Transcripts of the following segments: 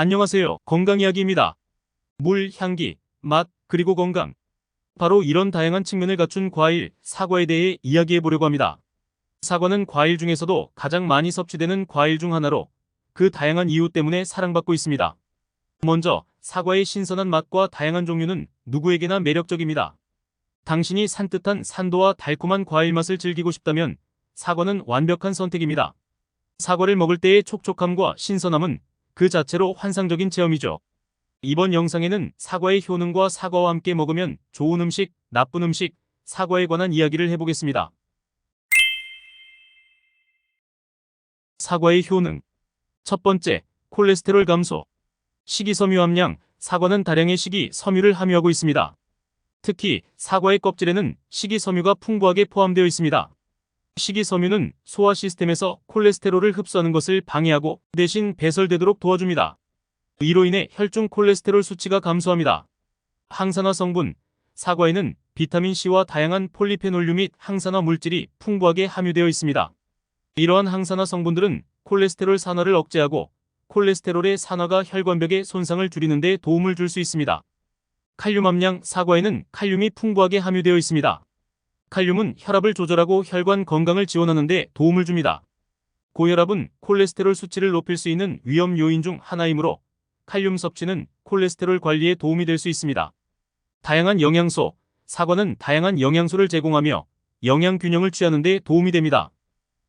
안녕하세요. 건강이야기입니다. 물, 향기, 맛, 그리고 건강. 바로 이런 다양한 측면을 갖춘 과일, 사과에 대해 이야기해 보려고 합니다. 사과는 과일 중에서도 가장 많이 섭취되는 과일 중 하나로 그 다양한 이유 때문에 사랑받고 있습니다. 먼저, 사과의 신선한 맛과 다양한 종류는 누구에게나 매력적입니다. 당신이 산뜻한 산도와 달콤한 과일 맛을 즐기고 싶다면 사과는 완벽한 선택입니다. 사과를 먹을 때의 촉촉함과 신선함은 그 자체로 환상적인 체험이죠. 이번 영상에는 사과의 효능과 사과와 함께 먹으면 좋은 음식, 나쁜 음식, 사과에 관한 이야기를 해보겠습니다. 사과의 효능. 첫 번째, 콜레스테롤 감소. 식이섬유 함량. 사과는 다량의 식이섬유를 함유하고 있습니다. 특히 사과의 껍질에는 식이섬유가 풍부하게 포함되어 있습니다. 식이섬유는 소화 시스템에서 콜레스테롤을 흡수하는 것을 방해하고 대신 배설되도록 도와줍니다. 이로 인해 혈중 콜레스테롤 수치가 감소합니다. 항산화 성분. 사과에는 비타민C와 다양한 폴리페놀류 및 항산화 물질이 풍부하게 함유되어 있습니다. 이러한 항산화 성분들은 콜레스테롤 산화를 억제하고 콜레스테롤의 산화가 혈관벽의 손상을 줄이는 데 도움을 줄 수 있습니다. 칼륨 함량. 사과에는 칼륨이 풍부하게 함유되어 있습니다. 칼륨은 혈압을 조절하고 혈관 건강을 지원하는 데 도움을 줍니다. 고혈압은 콜레스테롤 수치를 높일 수 있는 위험 요인 중 하나이므로 칼륨 섭취는 콜레스테롤 관리에 도움이 될 수 있습니다. 다양한 영양소. 사과는 다양한 영양소를 제공하며 영양 균형을 취하는 데 도움이 됩니다.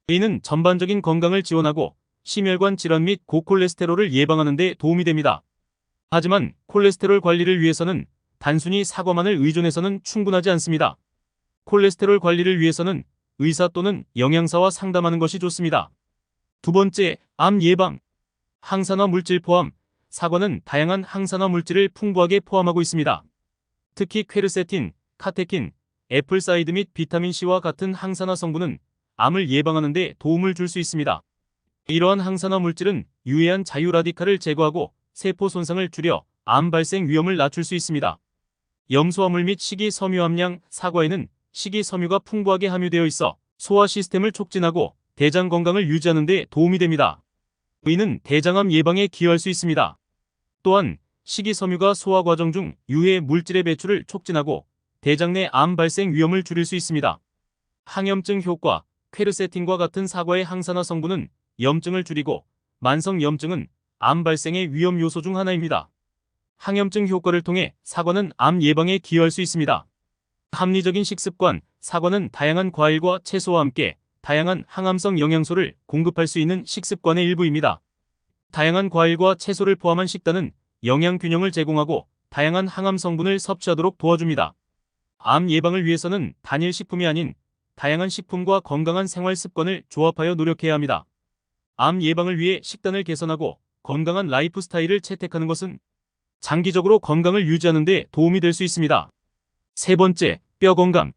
이는 전반적인 건강을 지원하고 심혈관 질환 및 고콜레스테롤을 예방하는 데 도움이 됩니다. 하지만 콜레스테롤 관리를 위해서는 단순히 사과만을 의존해서는 충분하지 않습니다. 콜레스테롤 관리를 위해서는 의사 또는 영양사와 상담하는 것이 좋습니다. 두 번째, 암 예방. 항산화 물질 포함. 사과는 다양한 항산화 물질을 풍부하게 포함하고 있습니다. 특히 퀘르세틴, 카테킨, 애플사이드 및 비타민C와 같은 항산화 성분은 암을 예방하는 데 도움을 줄 수 있습니다. 이러한 항산화 물질은 유해한 자유라디칼을 제거하고 세포 손상을 줄여 암 발생 위험을 낮출 수 있습니다. 염소화물 및 식이섬유 함량. 사과에는 식이섬유가 풍부하게 함유되어 있어 소화 시스템을 촉진하고 대장 건강을 유지하는 데 도움이 됩니다. 이는 대장암 예방에 기여할 수 있습니다. 또한 식이섬유가 소화 과정 중 유해 물질의 배출을 촉진하고 대장 내 암 발생 위험을 줄일 수 있습니다. 항염증 효과. 퀘르세틴과 같은 사과의 항산화 성분은 염증을 줄이고 만성 염증은 암 발생의 위험 요소 중 하나입니다. 항염증 효과를 통해 사과는 암 예방에 기여할 수 있습니다. 합리적인 식습관. 사과는 다양한 과일과 채소와 함께 다양한 항암성 영양소를 공급할 수 있는 식습관의 일부입니다. 다양한 과일과 채소를 포함한 식단은 영양 균형을 제공하고 다양한 항암 성분을 섭취하도록 도와줍니다. 암 예방을 위해서는 단일 식품이 아닌 다양한 식품과 건강한 생활 습관을 조합하여 노력해야 합니다. 암 예방을 위해 식단을 개선하고 건강한 라이프 스타일을 채택하는 것은 장기적으로 건강을 유지하는 데 도움이 될 수 있습니다. 세 번째, 뼈 건강.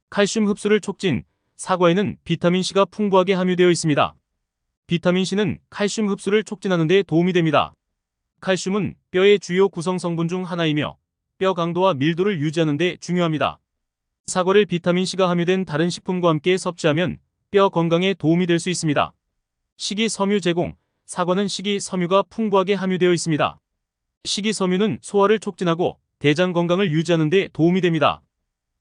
칼슘 흡수를 촉진. 사과에는 비타민C가 풍부하게 함유되어 있습니다. 비타민C는 칼슘 흡수를 촉진하는 데 도움이 됩니다. 칼슘은 뼈의 주요 구성 성분 중 하나이며 뼈 강도와 밀도를 유지하는 데 중요합니다. 사과를 비타민C가 함유된 다른 식품과 함께 섭취하면 뼈 건강에 도움이 될 수 있습니다. 식이섬유 제공. 사과는 식이섬유가 풍부하게 함유되어 있습니다. 식이섬유는 소화를 촉진하고 대장 건강을 유지하는 데 도움이 됩니다.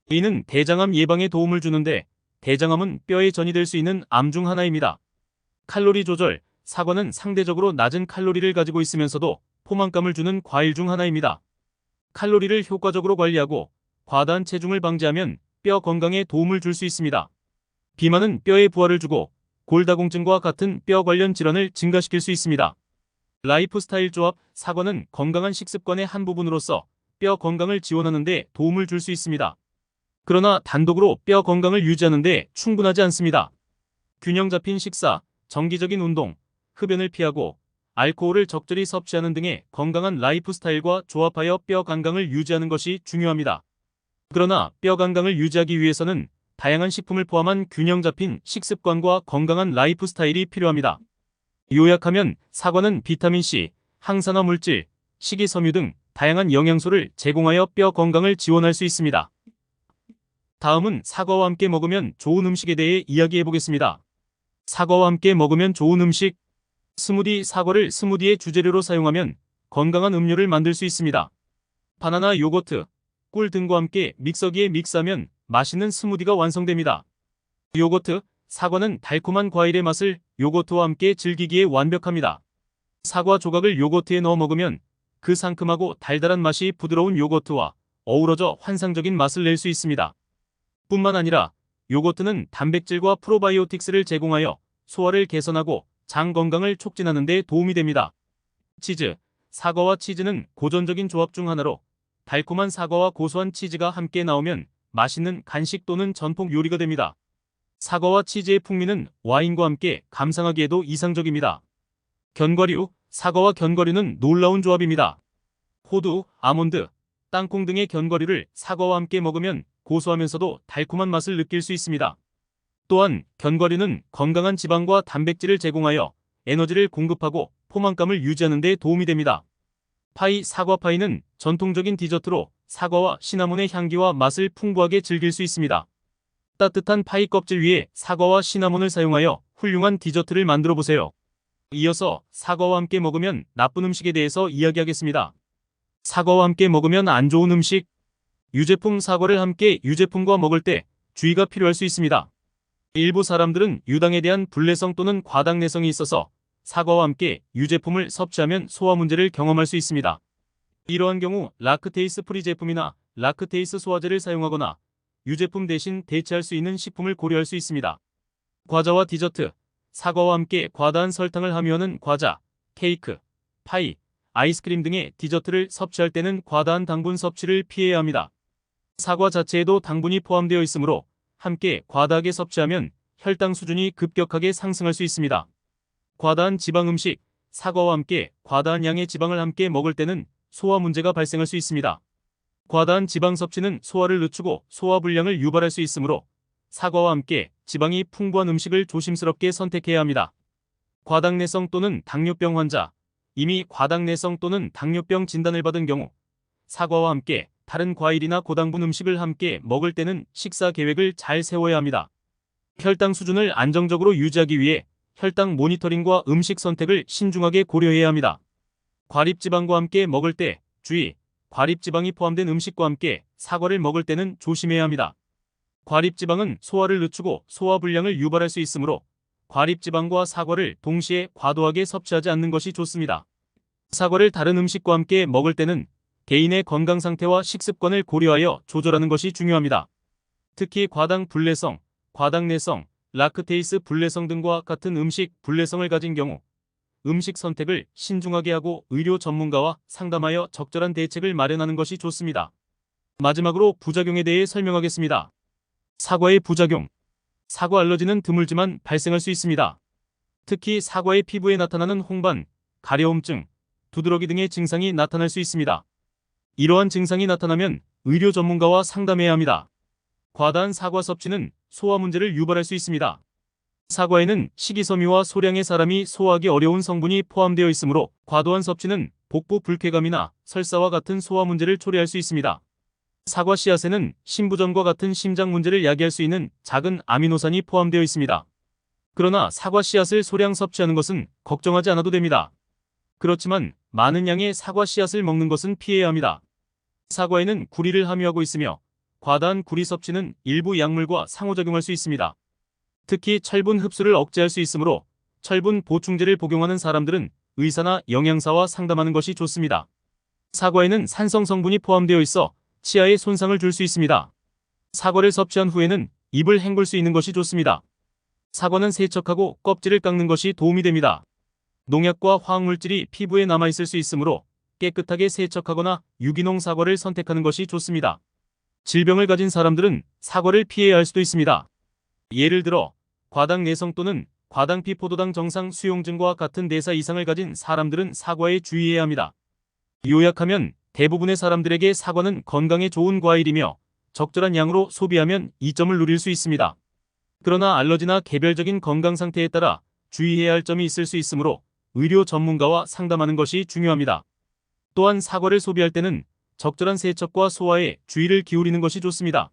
이는 대장암 예방에 도움을 주는데 대장암은 뼈에 전이될 수 있는 암 중 하나입니다. 칼로리 조절. 사과는 상대적으로 낮은 칼로리를 가지고 있으면서도 포만감을 주는 과일 중 하나입니다. 칼로리를 효과적으로 관리하고 과다한 체중을 방지하면 뼈 건강에 도움을 줄 수 있습니다. 비만은 뼈에 부하를 주고 골다공증과 같은 뼈 관련 질환을 증가시킬 수 있습니다. 라이프 스타일 조합. 사과는 건강한 식습관의 한 부분으로서 뼈 건강을 지원하는 데 도움을 줄 수 있습니다. 그러나 단독으로 뼈 건강을 유지하는 데 충분하지 않습니다. 균형 잡힌 식사, 정기적인 운동, 흡연을 피하고 알코올을 적절히 섭취하는 등의 건강한 라이프 스타일과 조합하여 뼈 건강을 유지하는 것이 중요합니다. 그러나 뼈 건강을 유지하기 위해서는 다양한 식품을 포함한 균형 잡힌 식습관과 건강한 라이프 스타일이 필요합니다. 요약하면 사과는 비타민C, 항산화 물질, 식이섬유 등 다양한 영양소를 제공하여 뼈 건강을 지원할 수 있습니다. 다음은 사과와 함께 먹으면 좋은 음식에 대해 이야기해 보겠습니다. 사과와 함께 먹으면 좋은 음식. 스무디. 사과를 스무디의 주재료로 사용하면 건강한 음료를 만들 수 있습니다. 바나나, 요거트, 꿀 등과 함께 믹서기에 믹스하면 맛있는 스무디가 완성됩니다. 요거트, 사과는 달콤한 과일의 맛을 요거트와 함께 즐기기에 완벽합니다. 사과 조각을 요거트에 넣어 먹으면 그 상큼하고 달달한 맛이 부드러운 요거트와 어우러져 환상적인 맛을 낼 수 있습니다. 뿐만 아니라 요거트는 단백질과 프로바이오틱스를 제공하여 소화를 개선하고 장 건강을 촉진하는 데 도움이 됩니다. 치즈, 사과와 치즈는 고전적인 조합 중 하나로 달콤한 사과와 고소한 치즈가 함께 나오면 맛있는 간식 또는 전통 요리가 됩니다. 사과와 치즈의 풍미는 와인과 함께 감상하기에도 이상적입니다. 견과류, 사과와 견과류는 놀라운 조합입니다. 호두, 아몬드, 땅콩 등의 견과류를 사과와 함께 먹으면 고소하면서도 달콤한 맛을 느낄 수 있습니다. 또한 견과류는 건강한 지방과 단백질을 제공하여 에너지를 공급하고 포만감을 유지하는 데 도움이 됩니다. 파이, 사과 파이는 전통적인 디저트로 사과와 시나몬의 향기와 맛을 풍부하게 즐길 수 있습니다. 따뜻한 파이 껍질 위에 사과와 시나몬을 사용하여 훌륭한 디저트를 만들어 보세요. 이어서 사과와 함께 먹으면 나쁜 음식에 대해서 이야기하겠습니다. 사과와 함께 먹으면 안 좋은 음식. 유제품, 사과를 함께 유제품과 먹을 때 주의가 필요할 수 있습니다. 일부 사람들은 유당에 대한 불내성 또는 과당내성이 있어서 사과와 함께 유제품을 섭취하면 소화 문제를 경험할 수 있습니다. 이러한 경우 락테이스 프리 제품이나 락테이스 소화제를 사용하거나 유제품 대신 대체할 수 있는 식품을 고려할 수 있습니다. 과자와 디저트, 사과와 함께 과다한 설탕을 함유하는 과자, 케이크, 파이, 아이스크림 등의 디저트를 섭취할 때는 과다한 당분 섭취를 피해야 합니다. 사과 자체에도 당분이 포함되어 있으므로 함께 과다하게 섭취하면 혈당 수준이 급격하게 상승할 수 있습니다. 과다한 지방 음식, 사과와 함께 과다한 양의 지방을 함께 먹을 때는 소화 문제가 발생할 수 있습니다. 과다한 지방 섭취는 소화를 늦추고 소화불량을 유발할 수 있으므로 사과와 함께 지방이 풍부한 음식을 조심스럽게 선택해야 합니다. 과당내성 또는 당뇨병 환자, 이미 과당내성 또는 당뇨병 진단을 받은 경우 사과와 함께 다른 과일이나 고당분 음식을 함께 먹을 때는 식사 계획을 잘 세워야 합니다. 혈당 수준을 안정적으로 유지하기 위해 혈당 모니터링과 음식 선택을 신중하게 고려해야 합니다. 과립지방과 함께 먹을 때 주의, 과립지방이 포함된 음식과 함께 사과를 먹을 때는 조심해야 합니다. 과립지방은 소화를 늦추고 소화불량을 유발할 수 있으므로 과립지방과 사과를 동시에 과도하게 섭취하지 않는 것이 좋습니다. 사과를 다른 음식과 함께 먹을 때는 개인의 건강 상태와 식습관을 고려하여 조절하는 것이 중요합니다. 특히 과당 불내성, 과당내성, 락테이스 불내성 등과 같은 음식 불내성을 가진 경우 음식 선택을 신중하게 하고 의료 전문가와 상담하여 적절한 대책을 마련하는 것이 좋습니다. 마지막으로 부작용에 대해 설명하겠습니다. 사과의 부작용. 사과 알러지는 드물지만 발생할 수 있습니다. 특히 사과의 피부에 나타나는 홍반, 가려움증, 두드러기 등의 증상이 나타날 수 있습니다. 이러한 증상이 나타나면 의료 전문가와 상담해야 합니다. 과다한 사과 섭취는 소화 문제를 유발할 수 있습니다. 사과에는 식이섬유와 소량의 사람이 소화하기 어려운 성분이 포함되어 있으므로 과도한 섭취는 복부 불쾌감이나 설사와 같은 소화 문제를 초래할 수 있습니다. 사과 씨앗에는 심부전과 같은 심장 문제를 야기할 수 있는 작은 아미노산이 포함되어 있습니다. 그러나 사과 씨앗을 소량 섭취하는 것은 걱정하지 않아도 됩니다. 그렇지만 많은 양의 사과 씨앗을 먹는 것은 피해야 합니다. 사과에는 구리를 함유하고 있으며 과다한 구리 섭취는 일부 약물과 상호작용할 수 있습니다. 특히 철분 흡수를 억제할 수 있으므로 철분 보충제를 복용하는 사람들은 의사나 영양사와 상담하는 것이 좋습니다. 사과에는 산성 성분이 포함되어 있어 치아에 손상을 줄 수 있습니다. 사과를 섭취한 후에는 입을 헹굴 수 있는 것이 좋습니다. 사과는 세척하고 껍질을 깎는 것이 도움이 됩니다. 농약과 화학물질이 피부에 남아있을 수 있으므로 깨끗하게 세척하거나 유기농 사과를 선택하는 것이 좋습니다. 질병을 가진 사람들은 사과를 피해야 할 수도 있습니다. 예를 들어 과당내성 또는 과당피포도당 정상 수용증과 같은 대사 이상을 가진 사람들은 사과에 주의해야 합니다. 요약하면 대부분의 사람들에게 사과는 건강에 좋은 과일이며 적절한 양으로 소비하면 이점을 누릴 수 있습니다. 그러나 알러지나 개별적인 건강 상태에 따라 주의해야 할 점이 있을 수 있으므로 의료 전문가와 상담하는 것이 중요합니다. 또한 사과를 소비할 때는 적절한 세척과 소화에 주의를 기울이는 것이 좋습니다.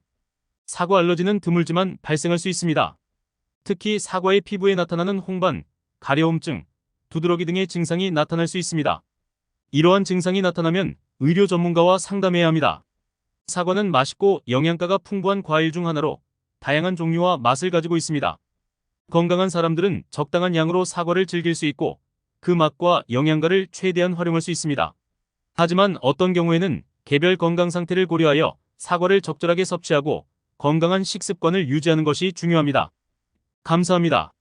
사과 알러지는 드물지만 발생할 수 있습니다. 특히 사과의 피부에 나타나는 홍반, 가려움증, 두드러기 등의 증상이 나타날 수 있습니다. 이러한 증상이 나타나면 의료 전문가와 상담해야 합니다. 사과는 맛있고 영양가가 풍부한 과일 중 하나로 다양한 종류와 맛을 가지고 있습니다. 건강한 사람들은 적당한 양으로 사과를 즐길 수 있고 그 맛과 영양가를 최대한 활용할 수 있습니다. 하지만 어떤 경우에는 개별 건강 상태를 고려하여 사과를 적절하게 섭취하고 건강한 식습관을 유지하는 것이 중요합니다. 감사합니다.